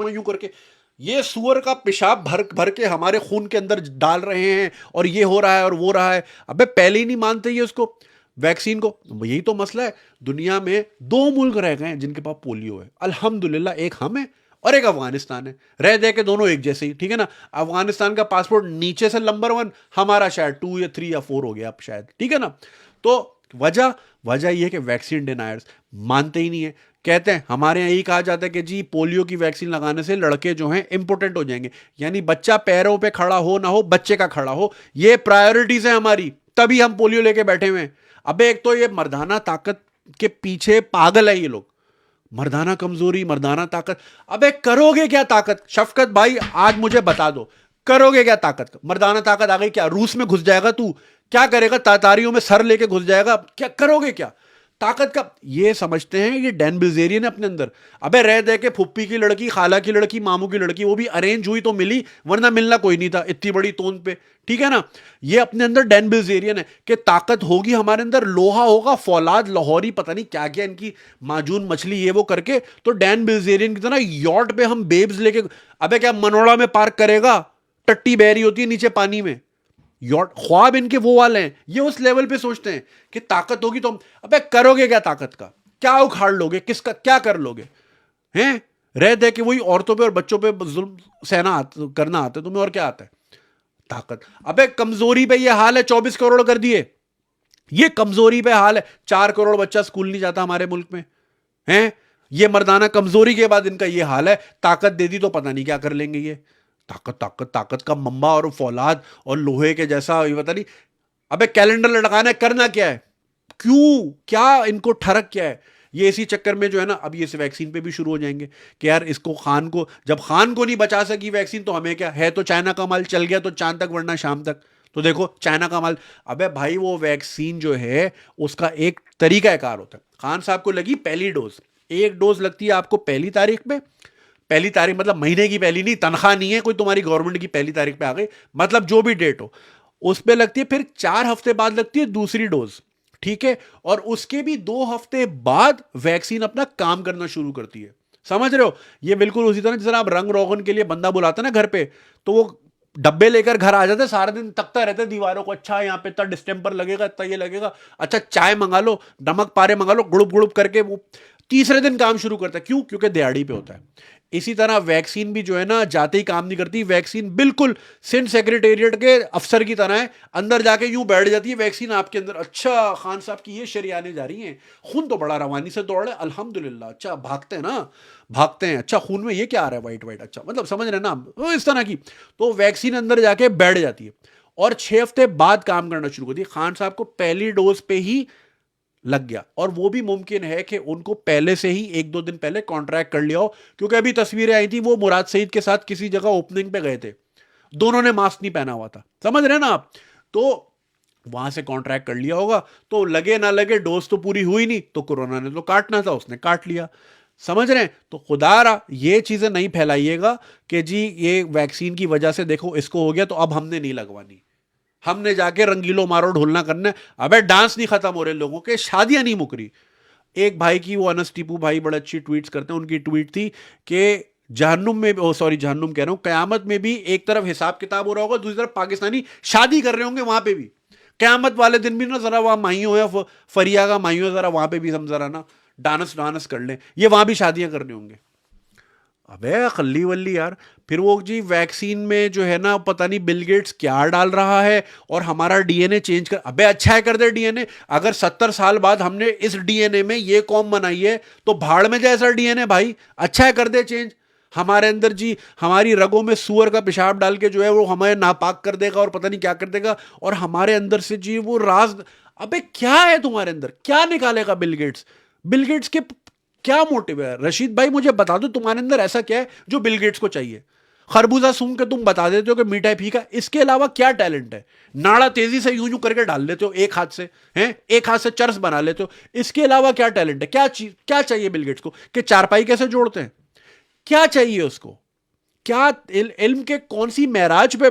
मानो यूं करके, ये सुअर का पेशाब भर भर के हमारे खून के अंदर डाल रहे हैं और ये हो रहा है और वो रहा है। अबे पहले ही नहीं मानते ये उसको, वैक्सीन को। यही तो मसला है। दुनिया में 2 मुल्क रह गए हैं जिनके पास पोलियो है, अल्हम्दुलिल्लाह, एक हम है और एक अफगानिस्तान है। रह दे के दोनों एक जैसे ही, ठीक है ना। अफगानिस्तान का पासपोर्ट नीचे से नंबर 1, हमारा शायद 2 या 3 या 4 हो गया अब शायद, ठीक है ना। तो वजह वजह यह है कि वैक्सीन डिनायर्स मानते ही नहीं है। कहते हैं, हमारे यहाँ यही कहा जाता है कि जी पोलियो की वैक्सीन लगाने से लड़के जो हैं इंपोर्टेंट हो जाएंगे, यानी बच्चा पैरों पे खड़ा हो ना हो, बच्चे का खड़ा हो, ये प्रायोरिटीज है हमारी, तभी हम पोलियो लेके बैठे हुए हैं। अबे एक तो ये मर्दाना ताकत के पीछे पागल है ये लोग, मर्दाना कमजोरी, मर्दाना ताकत। अबे करोगे क्या ताकत? शफकत भाई आज मुझे बता दो, करोगे क्या ताकत? मर्दाना ताकत आ गई क्या? रूस में घुस जाएगा तू? क्या करेगा? तातारियों में सर लेके घुस जाएगा? क्या करोगे क्या ताकत का? ये समझते हैं ये डैन बिल्जेरियन है अपने अंदर। अबे रह दे के फुप्पी की लड़की, खाला की लड़की, मामू की लड़की, वो भी अरेंज हुई तो मिली, वरना मिलना कोई नहीं था इतनी बड़ी तोंद पे, ठीक है ना। ये अपने अंदर डैन बिल्जेरियन है कि ताकत होगी हमारे अंदर, लोहा होगा, फौलाद, लाहौरी, पता नहीं क्या क्या इनकी माजून मछली ये वो करके, तो डैन बिल्जेरियन की तरह यॉट पे हम बेब्स लेके। अबे क्या मनोड़ा में पार्क करेगा? टट्टी बहरी होती है नीचे पानी में। यॉट ख्वाब इनके वो वाले हैं, ये उस लेवल पे सोचते हैं कि ताकत होगी तो हम। अबे करोगे क्या ताकत का? क्या उखाड़ लोगे? किसका क्या कर लोगे? हैं? रह दे कि वही औरतों पे और बच्चों पे जुल्म सहना करना आता है तुम्हें, और क्या आता है? ताकत। अबे कमजोरी पे ये हाल है, 24 करोड़ कर दिए, ये कमजोरी पे हाल है। 4 करोड़ बच्चा स्कूल नहीं जाता हमारे मुल्क में, हैं? ये मर्दाना कमजोरी के बाद इनका ये हाल है। ताकत दे दी तो पता नहीं क्या कर लेंगे ये। ताकत ताकत ताकत का मम्मा और फौलाद और लोहे के जैसा, ये पता नहीं। अबे कैलेंडर लटकाना है, करना क्या है? क्यों? क्या इनको ठरक क्या है? ये इसी चक्कर में जो है ना, अब ये इस वैक्सीन पे भी शुरू हो जाएंगे कि यार इसको खान को, जब खान को नहीं बचा सकी वैक्सीन तो हमें क्या है? तो चाइना का माल चल गया तो चांद तक, वरना शाम तक। तो देखो चाइना का माल। अबे भाई वो वैक्सीन जो है उसका एक तरीका कार होता है। खान साहब को लगी पहली डोज, एक डोज लगती है आपको पहली तारीख पे। पहली तारीख मतलब महीने की पहली नहीं, तनख्वाह नहीं है कोई तुम्हारी गवर्नमेंट की, पहली तारीख पे आ गई, मतलब जो भी डेट हो उस पे लगती है। फिर 4 हफ्ते बाद लगती है दूसरी डोज, ठीक है। और उसके भी 2 हफ्ते बाद वैक्सीन अपना काम करना शुरू करती है। समझ रहे हो? ये बिल्कुल उसी तरह जिस तरह आप रंग रोगन के लिए बंदा बुलाते ना घर पे, तो वो डब्बे लेकर घर आ जाते, सारा दिन तकता रहते दीवारों को, अच्छा यहाँ पे इतना डिस्टेंपर लगेगा, इतना ये लगेगा, अच्छा चाय मंगा लो, नमक पारे मंगा लो, गुड़ुप गुड़ुप करके वो तीसरे दिन काम शुरू करता है। क्यों? क्योंकि दिहाड़ी पे होता है। इसी तरह वैक्सीन भी जो है ना जाते ही काम नहीं करती। वैक्सीन बिल्कुल सिंध सेक्रेटेरिएट के अफसर की तरह है, अंदर जाके यूं बैठ जाती है वैक्सीन आपके अंदर। अच्छा खान साहब की ये शरियाने जा रही हैं, खून तो बड़ा रवानी से दौड़ रहा है, अल्हम्दुलिल्लाह। अच्छा भागते हैं ना, भागते हैं। अच्छा खून में ये क्या आ रहा है वाइट वाइट, अच्छा मतलब समझ रहे हैं ना, तो इस तरह की। तो वैक्सीन अंदर जाके बैठ जाती है और 6 हफ्ते बाद काम करना शुरू करती है। खान साहब को पहली डोज पे ही लग गया, और वो भी मुमकिन है कि उनको पहले से ही 1-2 दिन पहले कॉन्ट्रैक्ट कर लिया हो, क्योंकि अभी तस्वीरें आई थी वो मुराद सईद के साथ किसी जगह ओपनिंग पे गए थे, दोनों ने मास्क नहीं पहना हुआ था, समझ रहे ना आप। तो वहां से कॉन्ट्रैक्ट कर लिया होगा, तो लगे ना लगे डोज तो पूरी हुई नहीं, तो कोरोना ने तो काटना था, उसने काट लिया। समझ रहे हैं? तो खुदारा ये चीजें नहीं फैलाइएगा कि जी ये वैक्सीन की वजह से देखो इसको हो गया तो अब हमने नहीं लगवानी, हमने जाके रंगीलो मारो ढोलना करना है। अबे डांस नहीं खत्म हो रहे लोगों के, शादियां नहीं मुक रही। एक भाई की, वो अनस टीपू भाई बड़ा अच्छी ट्वीट्स करते हैं, उनकी ट्वीट थी कि जहन्नुम में, ओ सॉरी जहन्नुम कह रहा हूं, कयामत में भी एक तरफ हिसाब किताब हो रहा होगा, दूसरी तरफ पाकिस्तानी शादी कर रहे होंगे वहां पे भी। कयामत वाले दिन भी ना जरा वहां माइयों या फरिया का माइयों, जरा वहां पे भी हम जरा ना डांस डांस कर लें, ये वहां भी शादियां करने होंगे। अबे खल्ली वल्ली यार। फिर वो जी वैक्सीन में जो है ना पता नहीं बिल गेट्स क्या डाल रहा है और हमारा डीएनए चेंज कर। अबे अच्छा है कर दे डीएनए, अगर 70 साल बाद हमने इस डीएनए में ये कौम बनाई है तो भाड़ में जाए ऐसा डीएनए भाई, अच्छा है कर दे चेंज। हमारे अंदर जी हमारी रगों में सुअर का पेशाब डाल के जो है वो हमें नापाक कर देगा और पता नहीं क्या कर देगा, और हमारे अंदर से जी वो राज। अबे क्या है तुम्हारे अंदर, क्या निकालेगा बिल गेट्स? बिल गेट्स के क्या मोटिव है? रशीद भाई मुझे बता दो तुम्हारे अंदर ऐसा क्या है जो बिल गेट्स को चाहिए? खरबूजा सूंघ के तुम बता देते हो कि मीठा है फीका, इसके अलावा क्या टैलेंट है? नाड़ा तेजी से यूं यूं करके डाल लेते हो एक हाथ से, हैं एक हाथ से चर्स बना लेते हो, इसके अलावा क्या टैलेंट है? क्या चीज, क्या चाहिए बिल गेट्स को? कि चारपाई कैसे जोड़ते हैं, क्या चाहिए उसको? क्या इल्म के कौन सी महराज पे